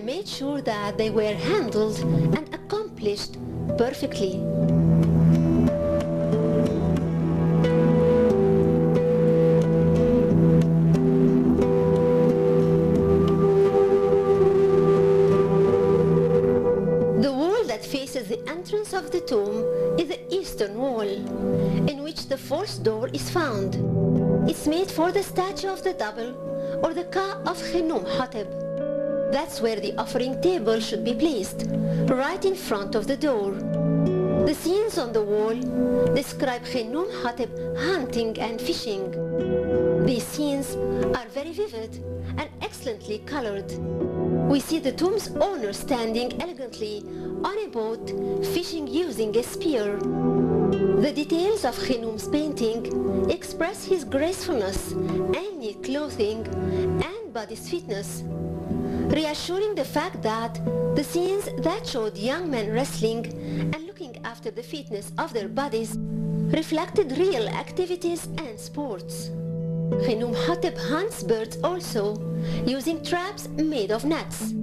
and made sure that they were handled and accomplished perfectly. The wall that faces the entrance of the tomb is the eastern wall, in which the fourth door is found. It's made for the statue of the double, or the Ka of Khnum-Hotep. That's where the offering table should be placed, right in front of the door. The scenes on the wall describe Khnum-Hotep hunting and fishing. These scenes are very vivid and excellently colored. We see the tomb's owner standing elegantly on a boat, fishing using a spear. The details of Khnum's painting express his gracefulness and neat clothing and body's fitness, reassuring the fact that the scenes that showed young men wrestling and looking after the fitness of their bodies reflected real activities and sports. Khnum-Hotep hunts birds also, using traps made of nets.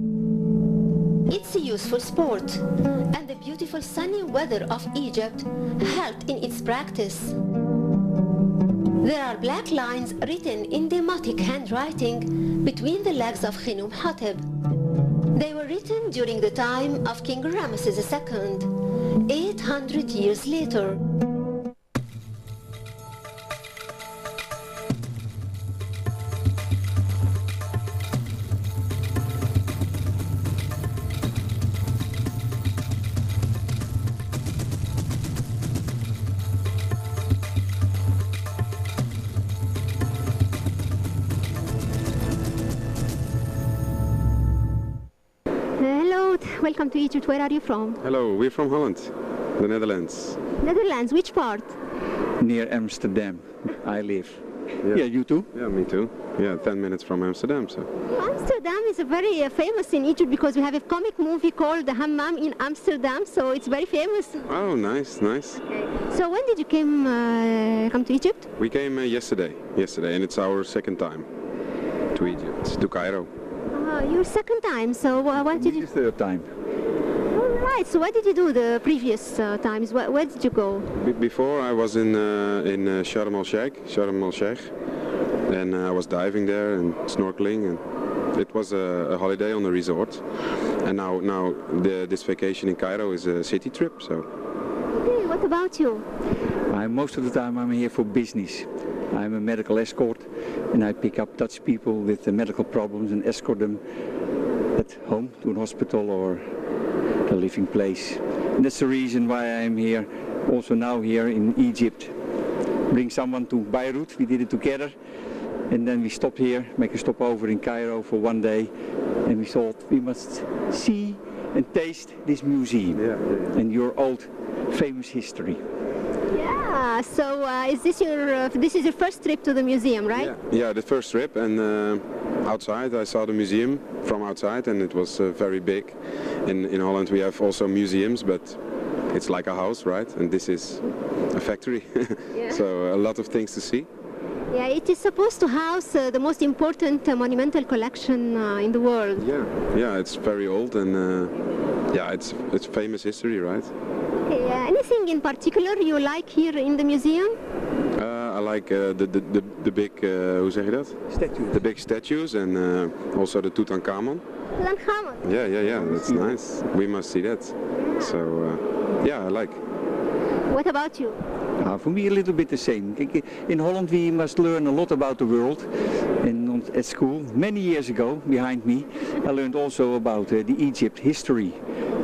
It's a useful sport, and the beautiful sunny weather of Egypt helped in its practice. There are black lines written in demotic handwriting between the legs of Khnum-Hotep. They were written during the time of King Ramesses II, 800 years later. Hello, welcome to Egypt. Where are you from? Hello, we're from Holland, the Netherlands. Netherlands, which part? Near Amsterdam, I live. Yeah, you too? Yeah, me too. Yeah, 10 minutes from Amsterdam. So. Amsterdam is very famous in Egypt because we have a comic movie called The Hammam in Amsterdam, so it's very famous. Oh, nice, nice. Okay. So when did you come to Egypt? We came yesterday, and it's our second time to Egypt, to Cairo. Your second time, so what did you... Third time. All right, so what did you do the previous times? Where did you go? Before I was in Sharm el-Sheikh, and I was diving there and snorkeling, and it was a holiday on the resort. And now this vacation in Cairo is a city trip. So. Okay, what about you? Most of the time I'm here for business. I'm a medical escort, and I pick up Dutch people with medical problems and escort them at home to a hospital or a living place. And that's the reason why I'm here, also now here in Egypt. Bring someone to Beirut, we did it together, and then we stopped here, make a stopover in Cairo for one day, and we thought we must see and taste this museum and your old famous history. Yeah, so is this is your first trip to the museum, right? Yeah, the first trip, and outside I saw the museum from outside, and it was very big. In Holland we have also museums, but it's like a house, right? And this is a factory, so a lot of things to see. Yeah, it is supposed to house the most important monumental collection in the world. Yeah, it's very old, and yeah, it's famous history, right? Okay, anything in particular you like here in the museum? I like the big, hoe zeg je dat? Statues. The big statues, and also the Tutankhamun. Tutankhamun? Yeah, that's nice. We must see that. So, yeah, I like. What about you? For me a little bit the same. In Holland we must learn a lot about the world, and at school many years ago behind me I learned also about the Egypt history,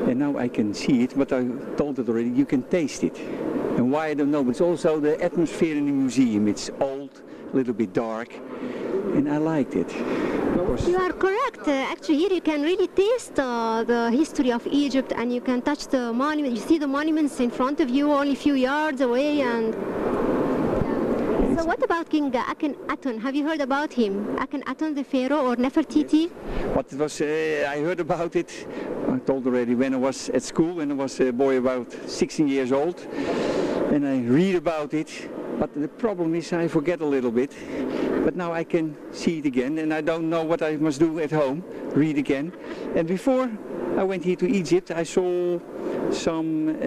and now I can see it, but I told it already, you can taste it. And why I don't know, but it's also the atmosphere in the museum. It's old, a little bit dark, and I liked it. You are correct. Actually, here you can really taste the history of Egypt, and you can touch the monument. You see the monuments in front of you, only a few yards away. And so, what about King Akhenaten? Have you heard about him? Akhenaten, the pharaoh, or Nefertiti? What it was, I heard about it. I told already when I was at school, when I was a boy about 16 years old, and I read about it. But the problem is I forget a little bit. But now I can see it again, and I don't know what I must do at home, read again. And before I went here to Egypt, I saw some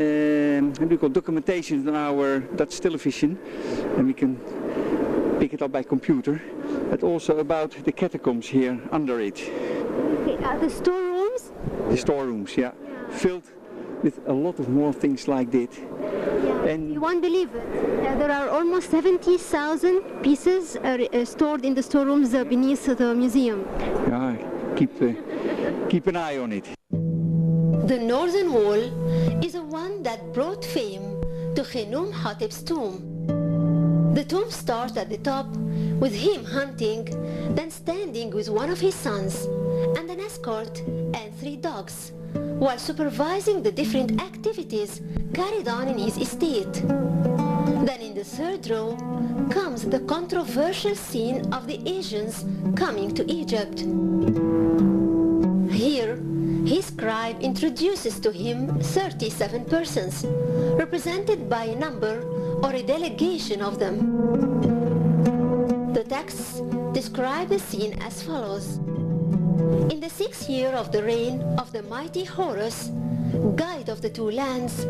documentation on our Dutch television, and we can pick it up by computer, but also about the catacombs here under it. Okay, the storerooms? The storerooms, yeah, filled with a lot of more things like that. Yeah. And You won't believe it. There are almost 70,000 pieces stored in the storerooms beneath the museum. yeah, keep an eye on it. The northern wall is the one that brought fame to Khnum-Hotep's tomb. The tomb starts at the top with him hunting, then standing with one of his sons and an escort and 3 dogs, while supervising the different activities carried on in his estate. Then in the 3rd row comes the controversial scene of the Asians coming to Egypt. Here, his scribe introduces to him 37 persons, represented by a number or a delegation of them. The texts describe the scene as follows. In the 6th year of the reign of the mighty Horus, guide of the 2 lands,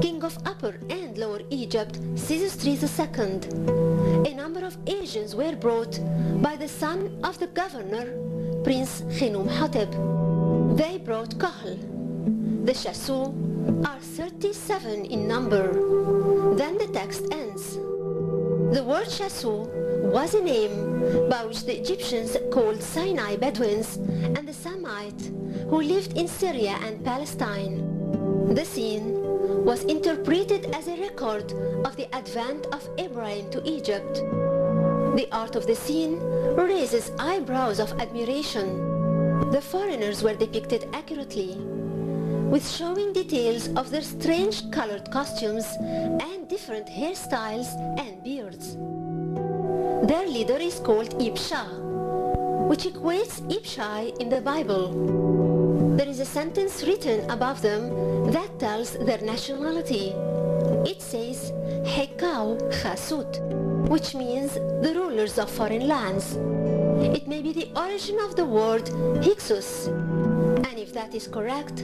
king of Upper and Lower Egypt, Sesostris II, a number of Asians were brought by the son of the governor, Prince Khnum-Hotep. They brought Kahl. The Shasu are 37 in number. Then the text ends. The word Shasu was a name by which the Egyptians called Sinai Bedouins and the Samite who lived in Syria and Palestine. The scene was interpreted as a record of the advent of Abraham to Egypt. The art of the scene raises eyebrows of admiration. The foreigners were depicted accurately, with showing details of their strange colored costumes and different hairstyles and beards. Their leader is called Ibsha, which equates Ibshai in the Bible. There is a sentence written above them that tells their nationality. It says Hekau Chasut, which means the rulers of foreign lands. It may be the origin of the word Hyksos, and if that is correct,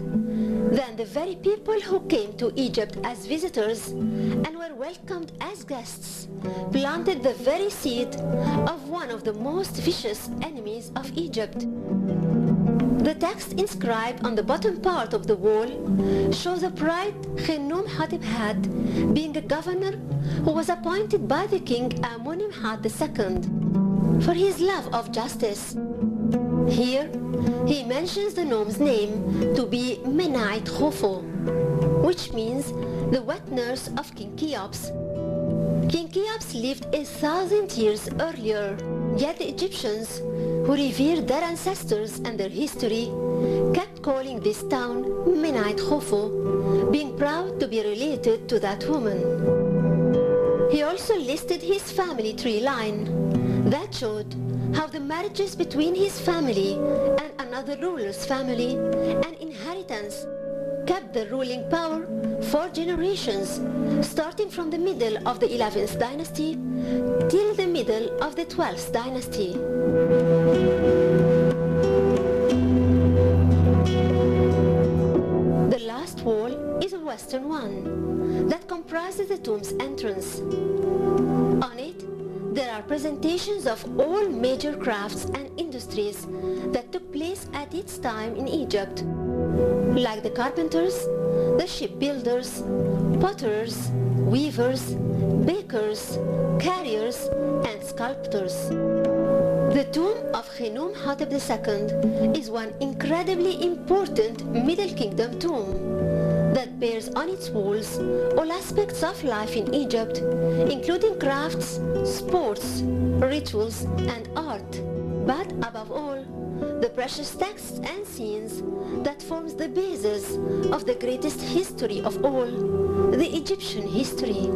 then the very people who came to Egypt as visitors and were welcomed as guests planted the very seed of one of the most vicious enemies of Egypt. The text inscribed on the bottom part of the wall shows the pride Khnum-Hotep had, being a governor who was appointed by the king Amenemhat II for his love of justice. Here, he mentions the gnome's name to be Menait Khofo, which means the wet nurse of King Cheops. King Cheops lived 1,000 years earlier, yet the Egyptians, who revered their ancestors and their history, kept calling this town Menait Khofo, being proud to be related to that woman. He also listed his family tree line that showed how the marriages between his family and another ruler's family and inheritance kept the ruling power for generations, starting from the middle of the 11th dynasty till the middle of the 12th dynasty. The last wall is a western one that comprises the tomb's entrance. On it, there are presentations of all major crafts and industries that took place at its time in Egypt, like the carpenters, the shipbuilders, potters, weavers, bakers, carriers, and sculptors. The tomb of Khnum-Hotep II is one incredibly important Middle Kingdom tomb that bears on its walls all aspects of life in Egypt, including crafts, sports, rituals, and art, but above all, the precious texts and scenes that forms the basis of the greatest history of all, the Egyptian history.